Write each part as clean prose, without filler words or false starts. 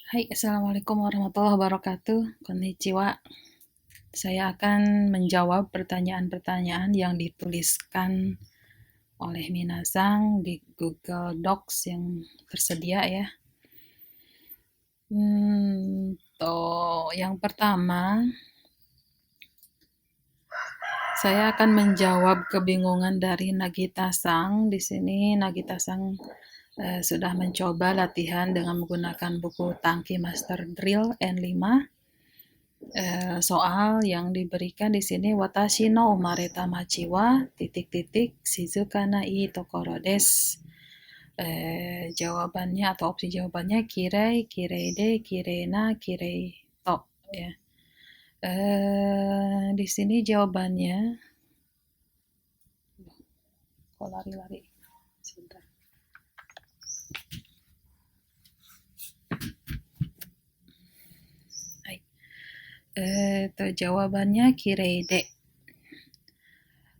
Hai, Assalamualaikum warahmatullahi wabarakatuh. Konnichiwa. Saya akan menjawab pertanyaan-pertanyaan yang dituliskan oleh Minasang di Google Docs yang tersedia ya. Yang pertama, saya akan menjawab kebingungan dari Nagita Sang. Di sini Nagita Sang sudah mencoba latihan dengan menggunakan buku Tangki Master Drill N5. Soal yang diberikan di sini watashi no umareta machi wa shizuka nai tokoro desu. Jawabannya atau opsi jawabannya kirei, kirei de, kirei na, kirei to ya. Di sini jawabannya kok lari-lari sebentar. Jawabannya kirei de.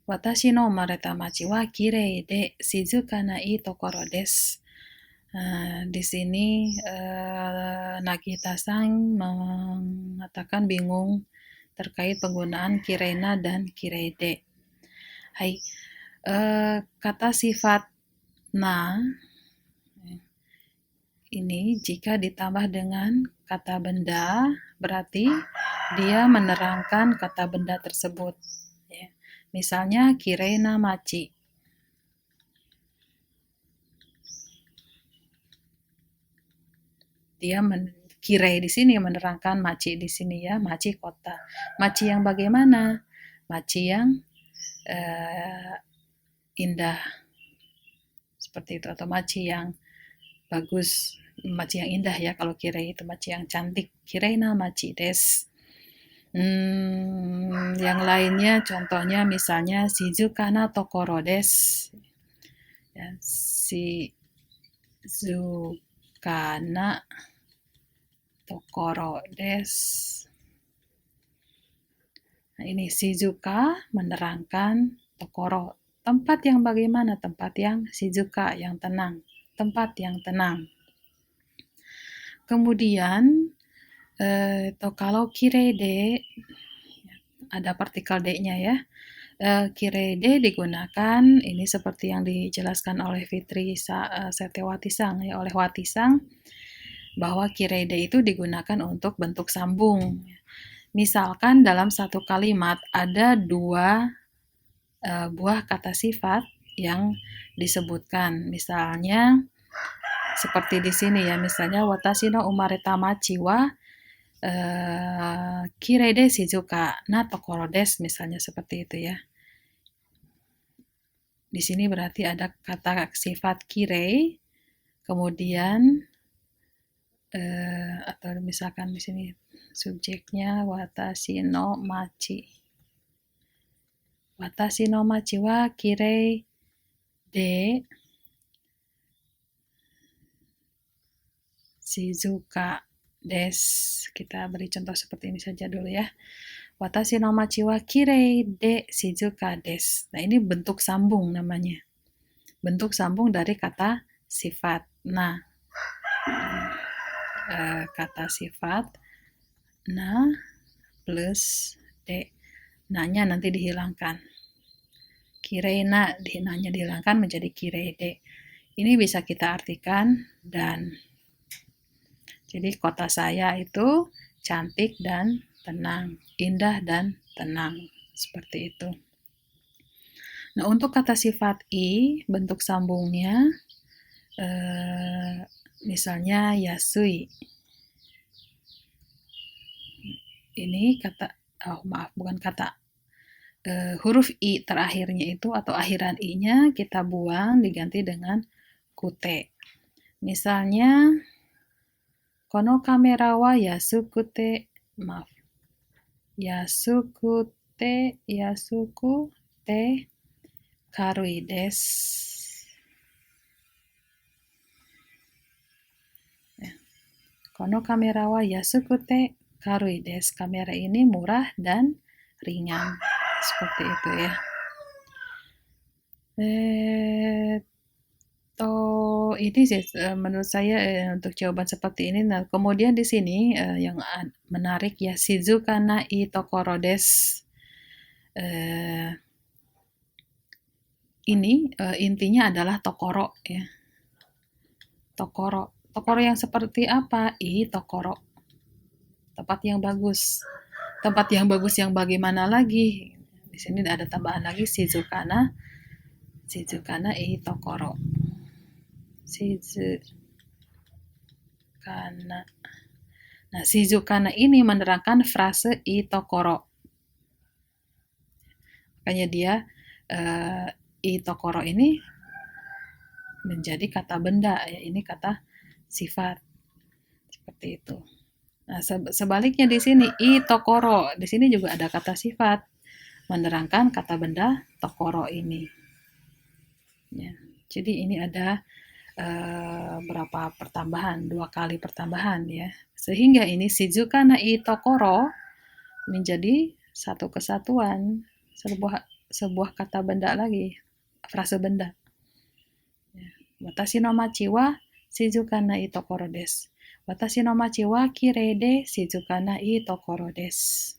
Watashi no umareta machi wa kirei de shizuka nai tokoro desu. Di sini Nagita Sang mengatakan bingung terkait penggunaan kirena dan kireide. Hai, kata sifat na ini jika ditambah dengan kata benda berarti dia menerangkan kata benda tersebut. Ya. Misalnya kirena machi. Dia kirei di sini menerangkan maci di sini ya, maci kota. Maci yang bagaimana? Maci yang indah seperti itu, atau maci yang bagus, maci yang indah ya. Kalau kirei itu maci yang cantik. Kirei na maci des. Yang lainnya contohnya misalnya shizuka na tokoro des. Ya, shizuka na tokoro des. Nah, ini shizuka menerangkan tokoro. Tempat yang bagaimana? Tempat yang shizuka, yang tenang. Tempat yang tenang. Kemudian, kalau kirede, ada partikel D-nya ya. Kirede digunakan, ini seperti yang dijelaskan oleh Fitri Setiawati Sang, ya, oleh Wati Sang, bahwa kirede itu digunakan untuk bentuk sambung. Misalkan dalam satu kalimat ada dua buah kata sifat yang disebutkan. Misalnya seperti di sini ya, misalnya watashi no umareta machi wa kirei de shizuka na tokoro desu, misalnya seperti itu ya. Di sini berarti ada kata sifat kirei, kemudian atau misalkan di sini subjeknya watashi no machi. Watashi no machi wa kirei de shizuka desu. Kita beri contoh seperti ini saja dulu ya. Watashi no machi wa kirei de shizuka desu. Nah, ini bentuk sambung namanya. Bentuk sambung dari kata sifat. Nah, kata sifat na plus de. Na-nya nanti dihilangkan. Kirei na, na-nya dihilangkan menjadi kirei de. Ini bisa kita artikan dan. Jadi kota saya itu cantik dan tenang, indah dan tenang, seperti itu. Nah, untuk kata sifat i, bentuk sambungnya misalnya yasui. Ini kata, bukan kata, huruf i terakhirnya itu atau akhiran i-nya kita buang diganti dengan kute. Misalnya kono kamera wa yasuku te karui desu. Kono kamera wa yasuku te karui desu. Kamera ini murah dan ringan. Seperti itu ya. Ini sih menurut saya untuk jawaban seperti ini. Nah, kemudian di sini yang menarik ya, shizuka na ii tokoro desu. Ini intinya adalah tokoro ya. Tokoro. Tokoro yang seperti apa? Ii tokoro. Tempat yang bagus. Tempat yang bagus yang bagaimana lagi? Di sini ada tambahan lagi shizuka na ii tokoro. Shizukana. Nah, shizukana ini menerangkan frase itokoro. Makanya dia itokoro ini menjadi kata benda, ya ini kata sifat. Seperti itu. Nah, sebaliknya di sini itokoro, di sini juga ada kata sifat menerangkan kata benda tokoro ini. Ya. Jadi ini ada berapa pertambahan, 2 kali pertambahan ya, sehingga ini shizuka na ii tokoro menjadi satu kesatuan, sebuah kata benda lagi, frase benda ya. Watashi no machi wa shizuka na ii tokoro desu, watashi no machi wa kirei de shizuka na ii tokoro desu,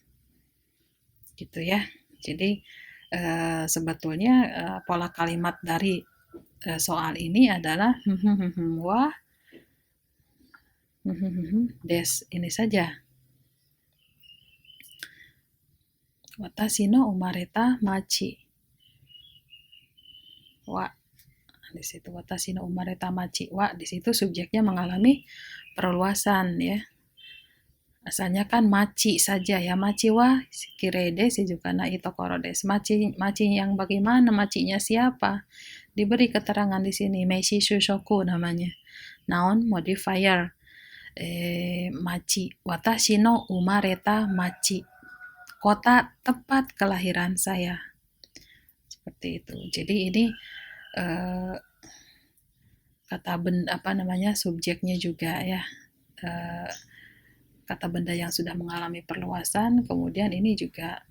gitu ya. Jadi sebetulnya pola kalimat dari soal ini adalah wa des ini saja. Watashi no umareta machi wa, di situ watashi no umareta machi wa, di situ subjeknya mengalami perluasan ya. Asalnya kan machi saja ya, machi wa kirei de shizuka na ii tokoro desu. Machi yang bagaimana, machinya siapa? Diberi keterangan di sini, meishi shushoku namanya, noun modifier. Machi, watashi no umareta machi, kota tempat kelahiran saya. Seperti itu. Jadi ini kata benda subjeknya juga ya, kata benda yang sudah mengalami perluasan. Kemudian ini juga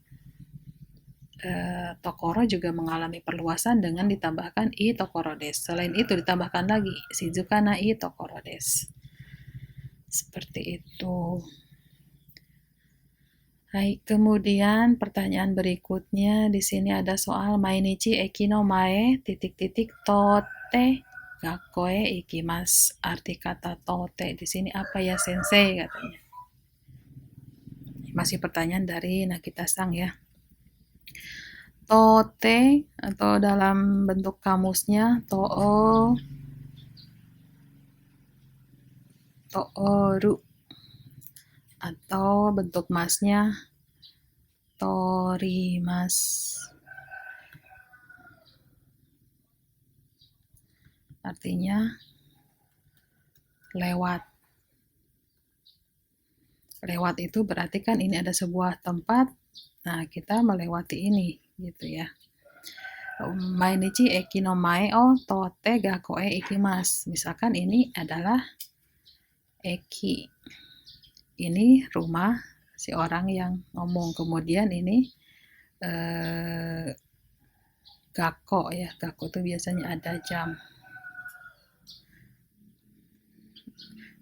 tokoro juga mengalami perluasan dengan ditambahkan ii tokoro desu. Selain itu ditambahkan lagi shizuka na ii tokoro desu. Seperti itu. Baik, kemudian pertanyaan berikutnya di sini ada soal mainichi eki no mae ... tote gakkoe ikimasu. Arti kata tote di sini apa ya sensei, katanya. Masih pertanyaan dari Nagita-san ya. Tote atau dalam bentuk kamusnya tooru, atau bentuk masnya torimasu. Artinya lewat. Lewat itu berarti kan ini ada sebuah tempat, nah kita melewati ini gitu ya. Mainichi eki no mae o tote gakkoe ikimasu. Misalkan ini adalah eki, ini rumah si orang yang ngomong, kemudian ini gakko ya, gakko itu biasanya ada jam.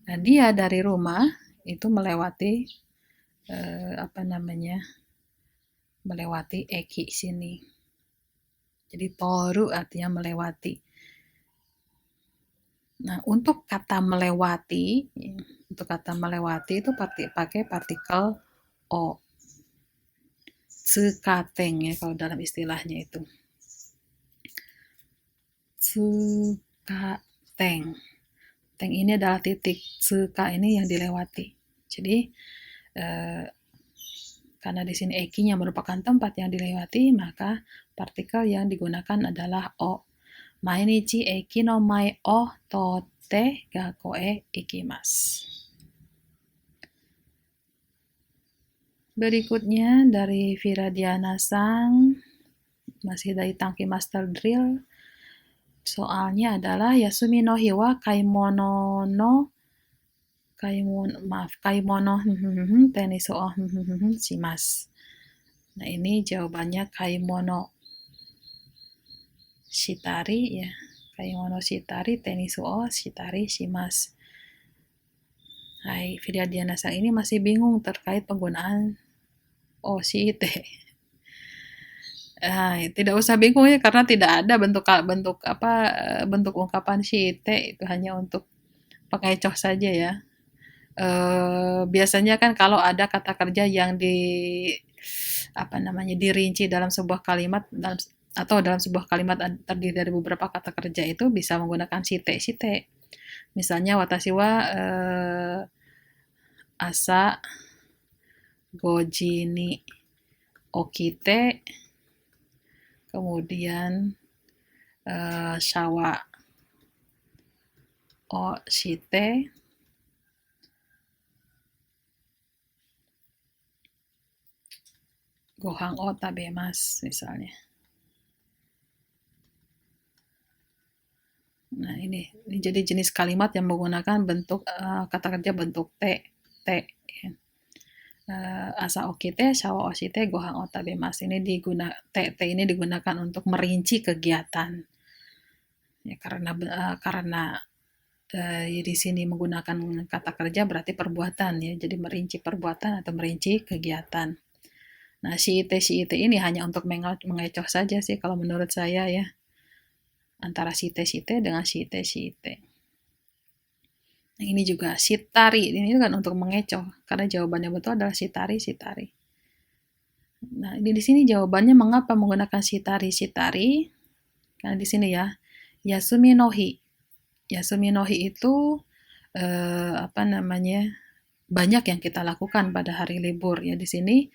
Nah, dia dari rumah itu melewati melewati eki sini. Jadi toru artinya melewati. Nah, untuk kata melewati itu pakai partikel o. Tsukateng ya kalau dalam istilahnya itu. Tsukateng. Teng ini adalah titik, tsuka ini yang dilewati. Jadi karena di sini eki-nya merupakan tempat yang dilewati, maka partikel yang digunakan adalah o. Mainichi eki no mae o tote gakkoe ikimasu. Berikutnya dari Viradiana-san, masih dari Tangki Master Drill. Soalnya adalah Yasumi no hi wa kaimono tenis o shimasu. Nah, ini jawabannya kaimono shitari ya. Kaimono shitari tenisu o shitari shimasu. Hai, Firyadiana sang ini masih bingung terkait penggunaan o shite. Tidak usah bingung ya karena tidak ada bentuk ungkapan shite, itu hanya untuk pengecoh saja ya. Biasanya kan kalau ada kata kerja yang dirinci dalam sebuah kalimat atau dalam sebuah kalimat terdiri dari beberapa kata kerja itu bisa menggunakan shite. Misalnya watashi wa asa goji ni okite, kemudian shawa o shite, gohan o tabemasu misalnya. Nah, ini jadi jenis kalimat yang menggunakan bentuk kata kerja bentuk te. Ya. Asa okite, shawa oshite, gohan o tabemasu. Ini te ini digunakan untuk merinci kegiatan. Ya, karena di sini menggunakan kata kerja berarti perbuatan ya. Jadi merinci perbuatan atau merinci kegiatan. Nah, shite ini hanya untuk mengecoh saja sih kalau menurut saya ya. Antara shite dengan shite. Nah, ini juga shitari, ini kan untuk mengecoh karena jawabannya betul adalah shitari. Nah, di sini jawabannya mengapa menggunakan shitari. Karena di sini ya, yasumi no hi itu banyak yang kita lakukan pada hari libur ya. Di sini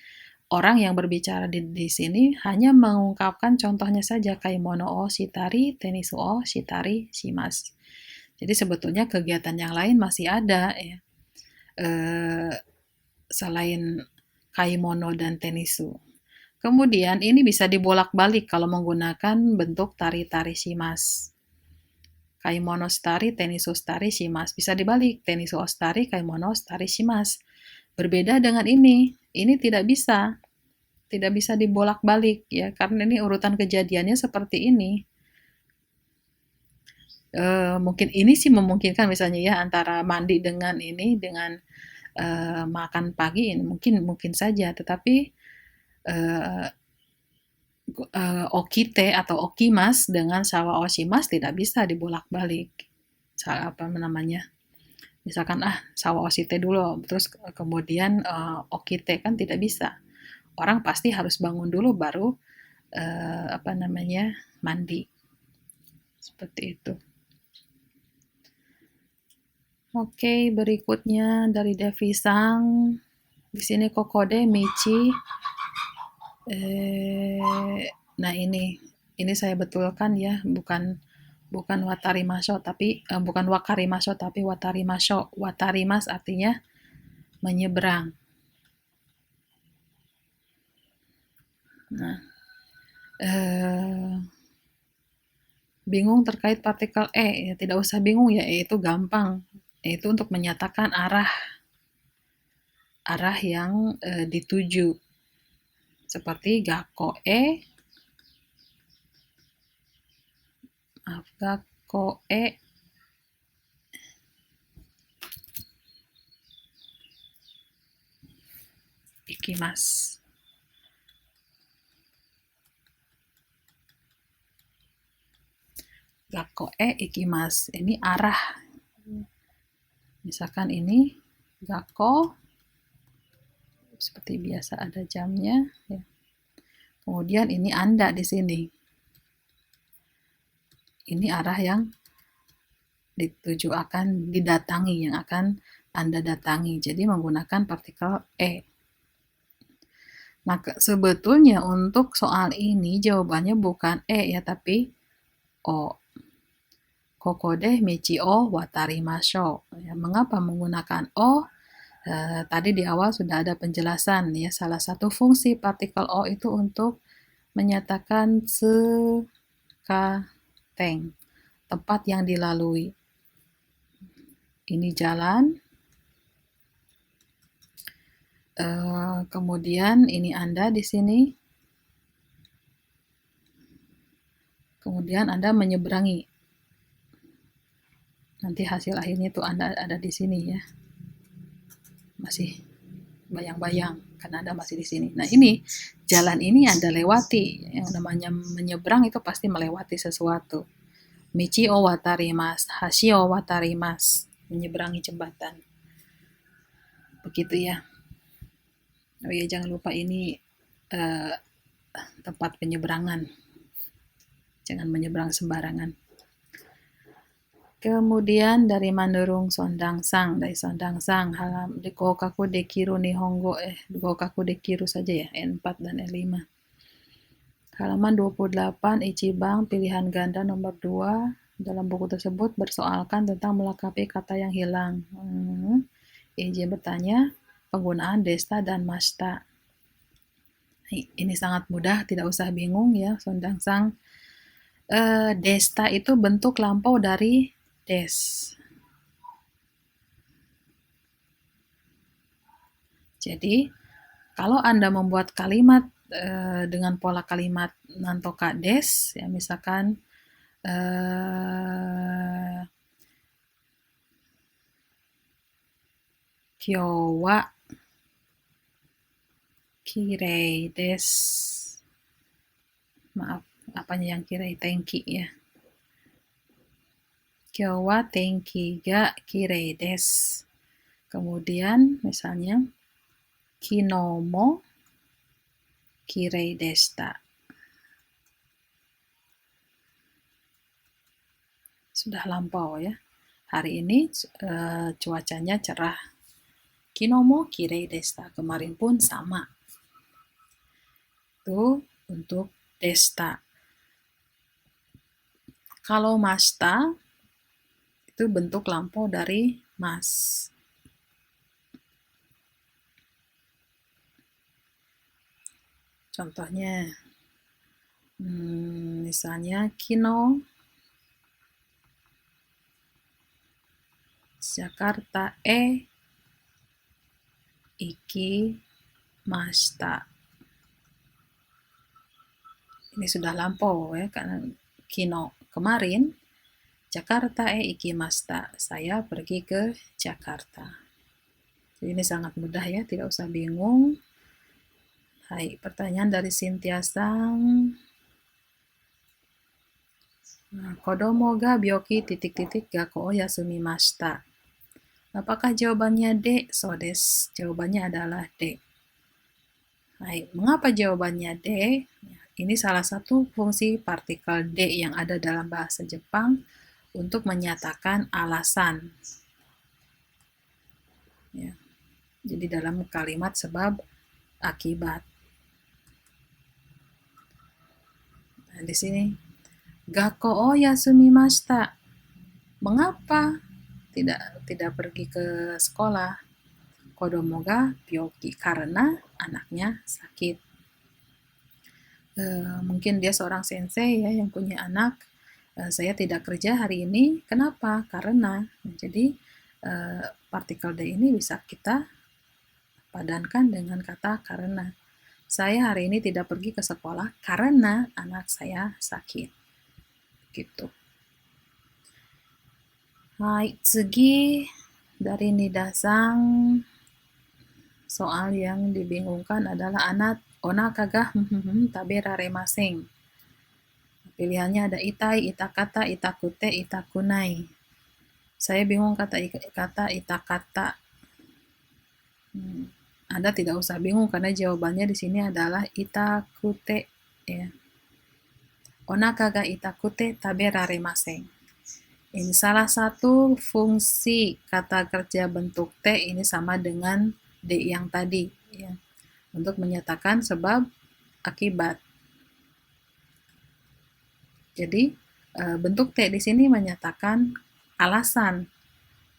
orang yang berbicara di sini hanya mengungkapkan contohnya saja, kaimono o shitari, tenisu o shitari shimasu. Jadi sebetulnya kegiatan yang lain masih ada ya. Selain kaimono dan tenisu. Kemudian ini bisa dibolak-balik kalau menggunakan bentuk tari shimasu. Kaimono shitari, tenisu shitari shimasu. Bisa dibalik, tenisu o shitari, kaimono shitari shimasu. Berbeda dengan ini tidak bisa. Tidak bisa dibolak-balik ya, karena ini urutan kejadiannya seperti ini. Mungkin ini sih memungkinkan misalnya ya antara mandi dengan makan pagi ini mungkin saja, tetapi okite atau okimas dengan shawa oshimas tidak bisa dibolak-balik. Misalkan shawa oshite dulu terus kemudian okite, kan tidak bisa. Orang pasti harus bangun dulu baru mandi. Seperti itu. Oke, berikutnya dari Devi Sang. Di sini kokode michi. Nah ini saya betulkan ya, bukan watarimasho tapi bukan wakarimasho tapi watarimasho. Watarimas artinya menyeberang. Nah, bingung terkait partikel ya tidak usah bingung ya, itu gampang. Itu untuk menyatakan arah yang dituju. Seperti gakko ikimasu. Gakko ikimasu. Ini arah. Misalkan ini gakko, seperti biasa ada jamnya ya. Kemudian ini Anda di sini. Ini arah yang dituju akan didatangi, yang akan Anda datangi. Jadi menggunakan partikel Nah, sebetulnya untuk soal ini jawabannya bukan ya, tapi o. Kokode michi o watarimasho. Ya, mengapa menggunakan o? Tadi di awal sudah ada penjelasan ya. Salah satu fungsi partikel o itu untuk menyatakan sekateng, tempat yang dilalui. Ini jalan. Kemudian ini Anda di sini. Kemudian Anda menyeberangi. Nanti hasil akhirnya tuh Anda ada di sini ya. Masih bayang-bayang karena Anda masih di sini. Nah, ini jalan ini Anda lewati. Yang namanya menyeberang itu pasti melewati sesuatu. Michi o watarimasu, hashi o watarimasu, menyeberangi jembatan. Begitu ya. Oh ya, jangan lupa ini eh, tempat penyeberangan. Jangan menyeberang sembarangan. Kemudian dari Manurung Sondangsang, dari Sondangsang, halam di Gokaku Dekiru Nihongo, Gokaku Dekiru saja ya, N4 dan N5. Halaman 28, Ichibang, pilihan ganda nomor 2. Dalam buku tersebut bersoalkan tentang melengkapi kata yang hilang. Izin bertanya, penggunaan desta dan masta. Ini sangat mudah, tidak usah bingung ya, Sondangsang. Desta itu bentuk lampau dari des. Jadi, kalau Anda membuat kalimat dengan pola kalimat nantoka des, ya misalkan Kyo wa kirei des. Maaf, apanya yang kirei? Tenki ya. Kyo wa tenki ga kirei des. Kemudian misalnya kino mo kirei deshita. Sudah lampau ya. Hari ini cuacanya cerah. Kino mo kirei deshita. Kemarin pun sama. Itu untuk deshita. Kalau masta itu bentuk lampau dari mas. Contohnya, misalnya kino Jakarta ikimashita. Ini sudah lampau ya, karena kino kemarin, Jakarta ikimashita. Saya pergi ke Jakarta. Jadi ini sangat mudah ya, tidak usah bingung. Hai, pertanyaan dari Cynthia Sang. Kodomo ga byoki ... gakko o yasumimashita. Apakah jawabannya D? So des. Jawabannya adalah D. Hai, mengapa jawabannya D? Ini salah satu fungsi partikel D yang ada dalam bahasa Jepang untuk menyatakan alasan. Ya. Jadi dalam kalimat sebab akibat. Nah, di sini gakko o yasumimashita. Mengapa tidak pergi ke sekolah? Kodomo ga byoki, karena anaknya sakit. Mungkin dia seorang sensei ya yang punya anak. Saya tidak kerja hari ini. Kenapa? Karena. Jadi partikel D ini bisa kita padankan dengan kata karena. Saya hari ini tidak pergi ke sekolah karena anak saya sakit. Gitu. Hai, tsugi dari Nidasang. Soal yang dibingungkan adalah onaka ga taberaremasen. Pilihannya ada itai, itakata, itakute, itakunai. Saya bingung kata itakata. Anda tidak usah bingung karena jawabannya di sini adalah itakute. Ya. Onaka ga itakute taberaremasen. Ini salah satu fungsi kata kerja bentuk T ini sama dengan D yang tadi. Ya. Untuk menyatakan sebab akibat. Jadi bentuk T di sini menyatakan alasan.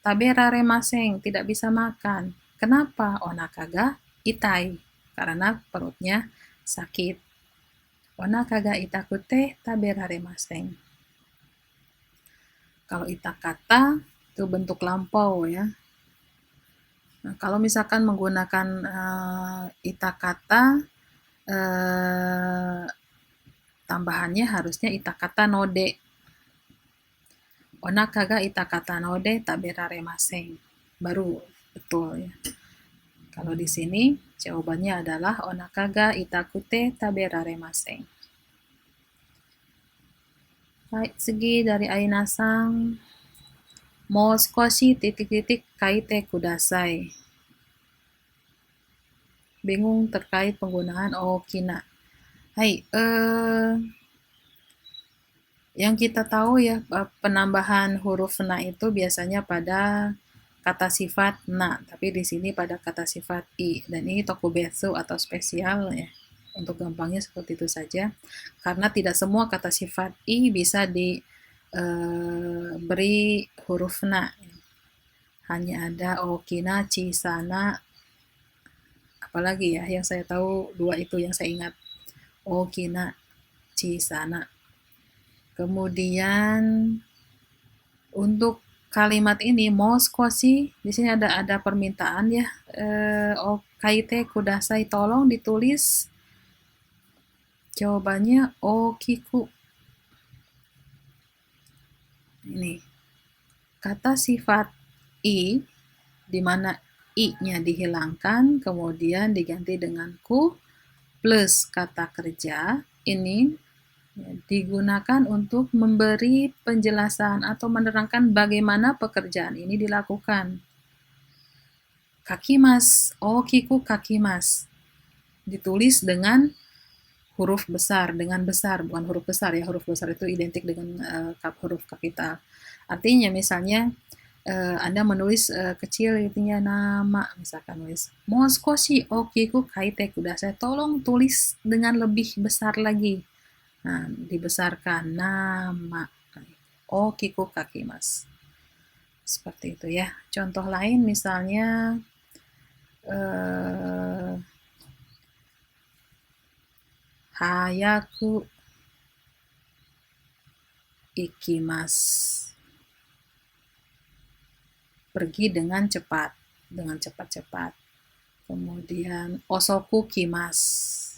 Taberaremasen, tidak bisa makan. Kenapa? Onaka ga itai, karena perutnya sakit. Onaka ga itakute taberaremasen. Kalau itakata itu bentuk lampau ya. Nah, kalau misalkan menggunakan itakata, tambahannya harusnya itakata node. Onaka ga itakata no de taberaremasen. Baru betul ya. Kalau di sini jawabannya adalah onaka ga itakute taberaremasen. Baik, segi dari Aina-san. Mo skoshi titik-titik kaite kudasai. Bingung terkait penggunaan okina. Hai, yang kita tahu ya, penambahan huruf na itu biasanya pada kata sifat na, tapi di sini pada kata sifat i. Dan ini tokubetsu atau spesial ya. Untuk gampangnya seperti itu saja. Karena tidak semua kata sifat i bisa diberi huruf na. Hanya ada okina, chisana, apalagi ya yang saya tahu dua itu yang saya ingat. Okina, chisana. Kemudian untuk kalimat ini moskoshi, di sini ada permintaan ya. Kaite kudasai, tolong ditulis. Jawabannya okiku. Ini kata sifat i, di mana i-nya dihilangkan, kemudian diganti dengan ku plus kata kerja. Ini digunakan untuk memberi penjelasan atau menerangkan bagaimana pekerjaan ini dilakukan. Kakimas, okiku kakimas, ditulis dengan huruf besar, bukan huruf besar ya, huruf besar itu identik dengan huruf kapital. Artinya misalnya Anda menulis kecil itunya nama, misalkan nulis moskoshi okiku kaite kudasai, tolong tulis dengan lebih besar lagi. Nah, dibesarkan nama okiku kakimas. Seperti itu ya. Contoh lain misalnya hayaku ikimasu. Pergi dengan cepat, dengan cepat-cepat. Kemudian osoku kimasu.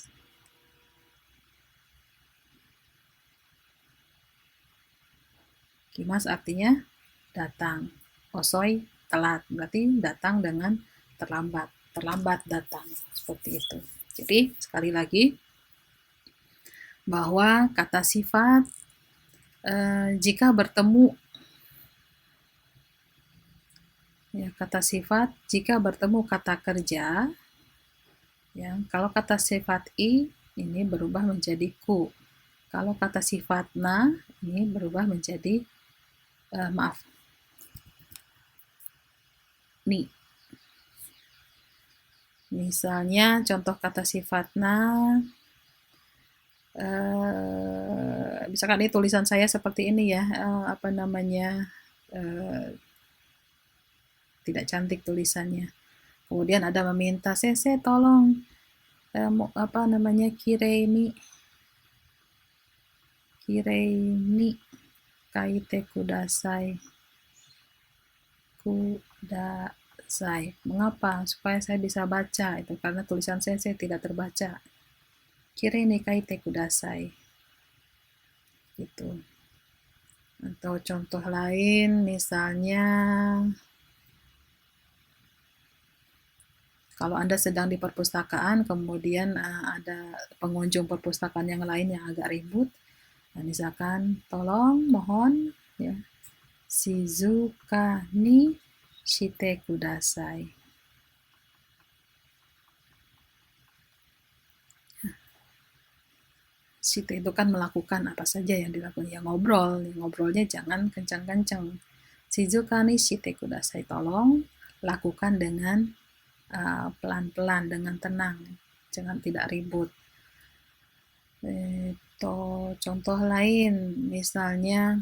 Kimas artinya datang. Osoi telat, berarti datang dengan terlambat. Terlambat datang, seperti itu. Jadi sekali lagi bahwa kata sifat jika bertemu ya, kata sifat jika bertemu kata kerja ya, kalau kata sifat i ini berubah menjadi ku. Kalau kata sifat na ini berubah menjadi ni. Misalnya contoh kata sifat na, misalkan ini tulisan saya seperti ini ya, tidak cantik tulisannya. Kemudian ada meminta, sese tolong kirei ni kaite kudasai. Mengapa? Supaya saya bisa baca, itu karena tulisan saya tidak terbaca. Kirei ni kaite kudasai. Gitu. Atau contoh lain misalnya kalau Anda sedang di perpustakaan, kemudian ada pengunjung perpustakaan yang lain yang agak ribut, nah, misalkan tolong, mohon, ya, shizuka ni shite kudasai. Shite itu kan melakukan apa saja yang dilakukan, ya ngobrol, ngobrolnya jangan kencang-kencang. Shizuka ni shite kudasai, tolong lakukan dengan pelan-pelan, dengan tenang, jangan tidak ribut. Contoh lain misalnya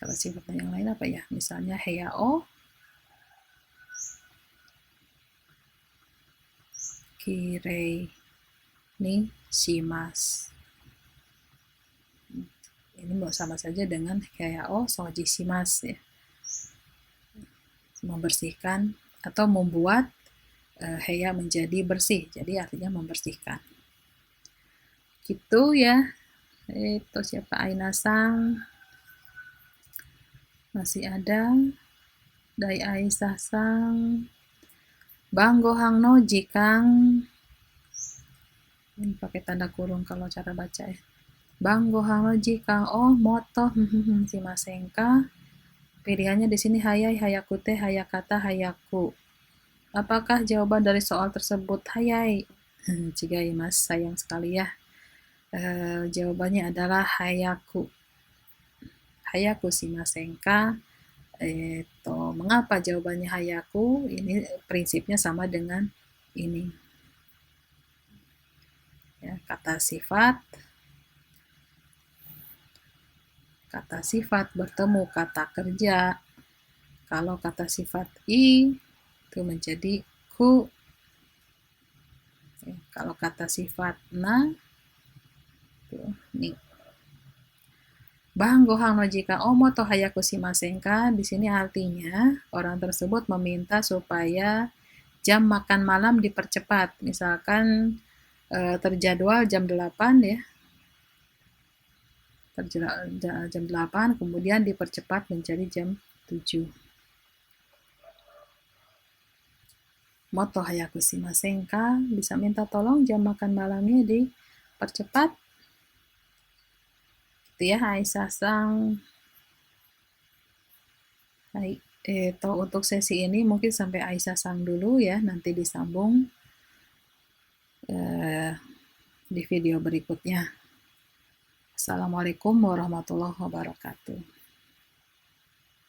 kalau sifatnya yang lain apa ya, misalnya heyao kirei ni shimasu. Ini sama saja dengan heyao soji shimasu ya. Membersihkan atau membuat heya menjadi bersih, jadi artinya membersihkan. Gitu ya. Itu siapa, Aina Sang masih ada, Dai Aisyah Sang, Bang Gohang no Jikang, ini pakai tanda kurung kalau cara baca ya. Bang Gohang no Jikang, oh moto, si Masengka. Pilihannya di sini hayai, hayakute, hayakata, hayaku. Apakah jawaban dari soal tersebut hayai? Cigai mas, sayang sekali ya. Jawabannya adalah hayaku. Hayaku shimasenka. Mengapa jawabannya hayaku? Ini prinsipnya sama dengan ini. Ya, kata sifat bertemu kata kerja. Kalau kata sifat i itu menjadi ku. Ya, kalau kata sifat na itu ni. Bang Gohang no jika omo to hayaku shimasenka, di sini artinya orang tersebut meminta supaya jam makan malam dipercepat. Misalkan terjadwal jam 8 ya. Jam 8 kemudian dipercepat menjadi jam 7. Moto hayaku shimasenka, bisa minta tolong jam makan malamnya dipercepat. Gitu ya, Aisyah Sang. Hai, untuk sesi ini mungkin sampai Aisyah Sang dulu ya, nanti disambung di video berikutnya. Assalamualaikum warahmatullahi wabarakatuh.